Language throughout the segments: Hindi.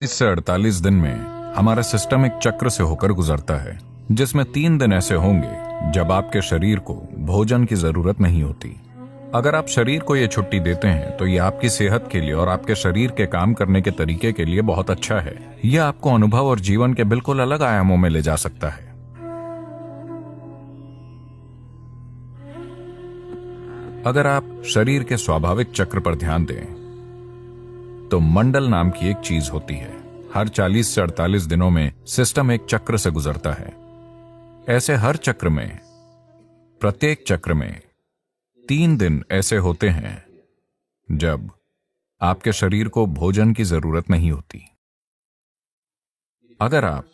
इससे 48 दिन में हमारा सिस्टम एक चक्र से होकर गुजरता है, जिसमें 3 दिन ऐसे होंगे जब आपके शरीर को भोजन की जरूरत नहीं होती। अगर आप शरीर को ये छुट्टी देते हैं तो ये आपकी सेहत के लिए और आपके शरीर के काम करने के तरीके के लिए बहुत अच्छा है। यह आपको अनुभव और जीवन के बिल्कुल अलग आयामों में ले जा सकता है। अगर आप शरीर के स्वाभाविक चक्र पर ध्यान दें तो मंडल नाम की एक चीज होती है। हर 40 से 48 दिनों में सिस्टम एक चक्र से गुजरता है। ऐसे हर चक्र में, प्रत्येक चक्र में 3 दिन ऐसे होते हैं जब आपके शरीर को भोजन की जरूरत नहीं होती। अगर आप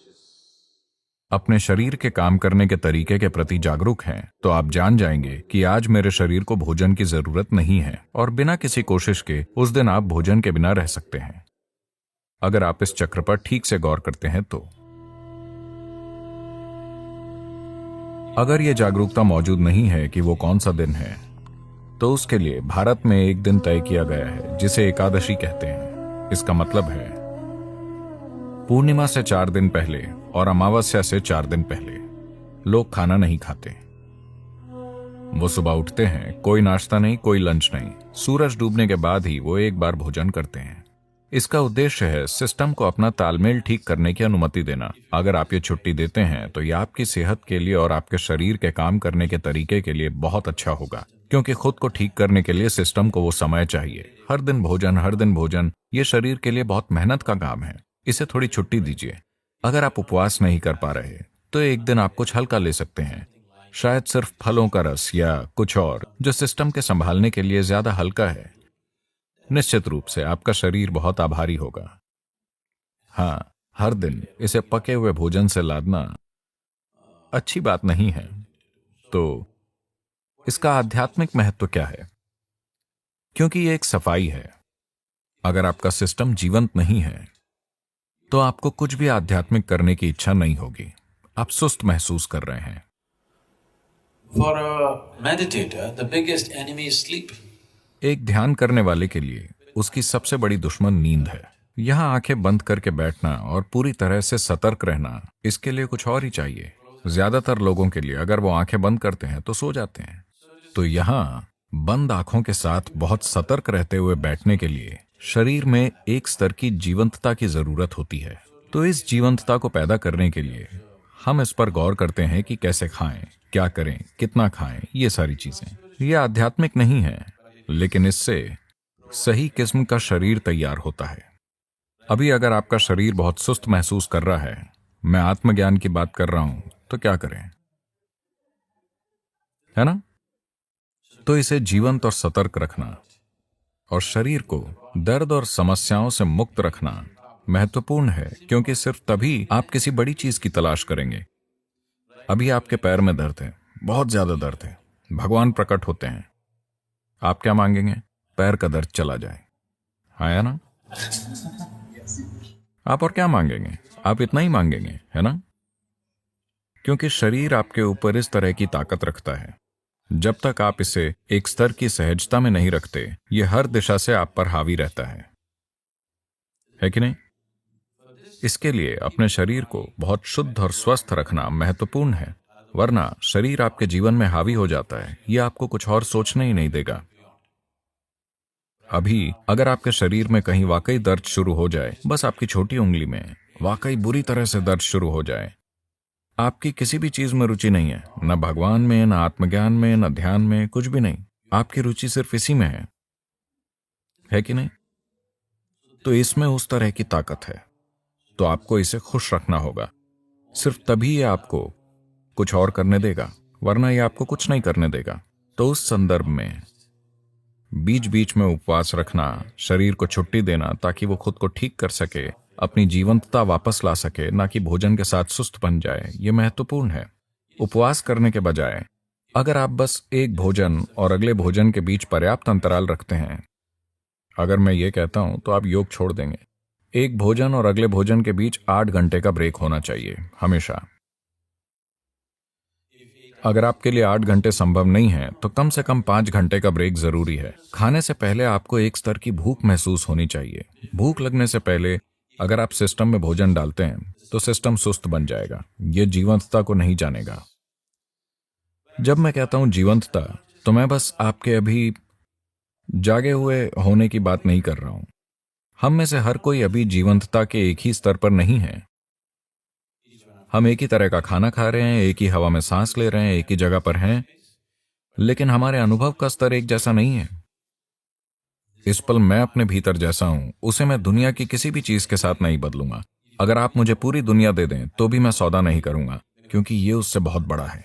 अपने शरीर के काम करने के तरीके के प्रति जागरूक हैं तो आप जान जाएंगे कि आज मेरे शरीर को भोजन की जरूरत नहीं है और बिना किसी कोशिश के उस दिन आप भोजन के बिना रह सकते हैं। अगर आप इस चक्र पर ठीक से गौर करते हैं तो अगर यह जागरूकता मौजूद नहीं है कि वो कौन सा दिन है, तो उसके लिए भारत में एक दिन तय किया गया है जिसे एकादशी कहते हैं। इसका मतलब है पूर्णिमा से 4 दिन पहले और अमावस्या से 4 दिन पहले लोग खाना नहीं खाते। वो सुबह उठते हैं, कोई नाश्ता नहीं, कोई लंच नहीं। सूरज डूबने के बाद ही वो एक बार भोजन करते हैं। इसका उद्देश्य है सिस्टम को अपना तालमेल ठीक करने की अनुमति देना। अगर आप ये छुट्टी देते हैं तो यह आपकी सेहत के लिए और आपके शरीर के काम करने के तरीके के लिए बहुत अच्छा होगा, क्योंकि खुद को ठीक करने के लिए सिस्टम को वो समय चाहिए। हर दिन भोजन, ये शरीर के लिए बहुत मेहनत का काम है। इसे थोड़ी छुट्टी दीजिए। अगर आप उपवास नहीं कर पा रहे तो एक दिन आप कुछ हल्का ले सकते हैं, शायद सिर्फ फलों का रस या कुछ और जो सिस्टम के संभालने के लिए ज्यादा हल्का है। निश्चित रूप से आपका शरीर बहुत आभारी होगा। हाँ, हर दिन इसे पके हुए भोजन से लादना अच्छी बात नहीं है। तो इसका आध्यात्मिक महत्व क्या है? क्योंकि ये एक सफाई है। अगर आपका सिस्टम जीवंत नहीं है तो आपको कुछ भी आध्यात्मिक करने की इच्छा नहीं होगी। आप सुस्त महसूस कर रहे हैं। For a meditator, the biggest enemy is sleep. एक ध्यान करने वाले के लिए उसकी सबसे बड़ी दुश्मन नींद है। यहां आंखें बंद करके बैठना और पूरी तरह से सतर्क रहना, इसके लिए कुछ और ही चाहिए। ज्यादातर लोगों के लिए अगर वो आंखें बंद करते हैं तो सो जाते हैं। तो यहां बंद आंखों के साथ बहुत सतर्क रहते हुए बैठने के लिए शरीर में एक स्तर की जीवंतता की जरूरत होती है। तो इस जीवंतता को पैदा करने के लिए हम इस पर गौर करते हैं कि कैसे खाएं, क्या करें, कितना खाएं, ये सारी चीजें। ये आध्यात्मिक नहीं है, लेकिन इससे सही किस्म का शरीर तैयार होता है। अभी अगर आपका शरीर बहुत सुस्त महसूस कर रहा है, मैं आत्मज्ञान की बात कर रहा हूं, तो क्या करें, है ना? तो इसे जीवंत और सतर्क रखना और शरीर को दर्द और समस्याओं से मुक्त रखना महत्वपूर्ण है, क्योंकि सिर्फ तभी आप किसी बड़ी चीज की तलाश करेंगे। अभी आपके पैर में दर्द है, बहुत ज्यादा दर्द है। भगवान प्रकट होते हैं, आप क्या मांगेंगे? पैर का दर्द चला जाए। आया ना? आप और क्या मांगेंगे? आप इतना ही मांगेंगे, है ना? क्योंकि शरीर आपके ऊपर इस तरह की ताकत रखता है। जब तक आप इसे एक स्तर की सहजता में नहीं रखते, यह हर दिशा से आप पर हावी रहता है कि नहीं? इसके लिए अपने शरीर को बहुत शुद्ध और स्वस्थ रखना महत्वपूर्ण है, वरना शरीर आपके जीवन में हावी हो जाता है। यह आपको कुछ और सोचने ही नहीं देगा। अभी अगर आपके शरीर में कहीं वाकई दर्द शुरू हो जाए, बस आपकी छोटी उंगली में वाकई बुरी तरह से दर्द शुरू हो जाए, आपकी किसी भी चीज में रुचि नहीं है, न भगवान में, न आत्मज्ञान में, न ध्यान में, कुछ भी नहीं। आपकी रुचि सिर्फ इसी में है कि नहीं? तो इसमें उस तरह की ताकत है, तो आपको इसे खुश रखना होगा। सिर्फ तभी ये आपको कुछ और करने देगा, वरना ये आपको कुछ नहीं करने देगा। तो उस संदर्भ में बीच बीच में उपवास रखना, शरीर को छुट्टी देना ताकि वो खुद को ठीक कर सके, अपनी जीवंतता वापस ला सके, ना कि भोजन के साथ सुस्त बन जाए, ये महत्वपूर्ण है। उपवास करने के बजाय अगर आप बस एक भोजन और अगले भोजन के बीच पर्याप्त अंतराल रखते हैं, अगर मैं ये कहता हूं तो आप योग छोड़ देंगे। एक भोजन और अगले भोजन के बीच 8 घंटे का ब्रेक होना चाहिए हमेशा। अगर आपके लिए 8 घंटे संभव नहीं है तो कम से कम 5 घंटे का ब्रेक जरूरी है। खाने से पहले आपको एक स्तर की भूख महसूस होनी चाहिए। भूख लगने से पहले अगर आप सिस्टम में भोजन डालते हैं तो सिस्टम सुस्त बन जाएगा, ये जीवंतता को नहीं जानेगा। जब मैं कहता हूं जीवंतता, तो मैं बस आपके अभी जागे हुए होने की बात नहीं कर रहा हूं। हम में से हर कोई अभी जीवंतता के एक ही स्तर पर नहीं है। हम एक ही तरह का खाना खा रहे हैं, एक ही हवा में सांस ले रहे हैं, एक ही जगह पर हैं, लेकिन हमारे अनुभव का स्तर एक जैसा नहीं है। इस पल मैं अपने भीतर जैसा हूं, उसे मैं दुनिया की किसी भी चीज के साथ नहीं बदलूंगा। अगर आप मुझे पूरी दुनिया दे दें तो भी मैं सौदा नहीं करूंगा, क्योंकि ये उससे बहुत बड़ा है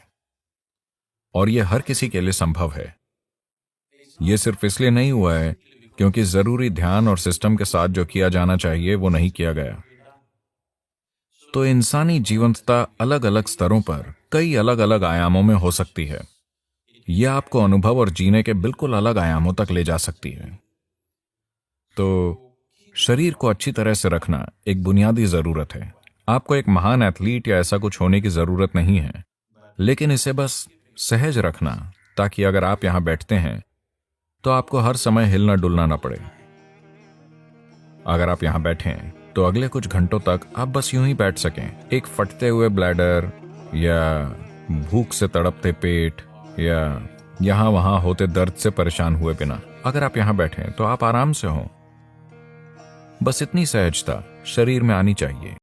और ये हर किसी के लिए संभव है। ये सिर्फ इसलिए नहीं हुआ है क्योंकि जरूरी ध्यान और सिस्टम के साथ जो किया जाना चाहिए वो नहीं किया गया। तो इंसानी जीवंतता अलग अलग स्तरों पर कई अलग अलग आयामों में हो सकती है। यह आपको अनुभव और जीने के बिल्कुल अलग आयामों तक ले जा सकती है। तो शरीर को अच्छी तरह से रखना एक बुनियादी जरूरत है। आपको एक महान एथलीट या ऐसा कुछ होने की जरूरत नहीं है, लेकिन इसे बस सहज रखना, ताकि अगर आप यहां बैठते हैं तो आपको हर समय हिलना डुलना ना पड़े। अगर आप यहां बैठें तो अगले कुछ घंटों तक आप बस यूं ही बैठ सकें, एक फटते हुए ब्लैडर या भूख से तड़पते पेट या यहां वहां होते दर्द से परेशान हुए बिना। अगर आप यहां बैठें तो आप आराम से हों। बस इतनी सहजता शरीर में आनी चाहिए।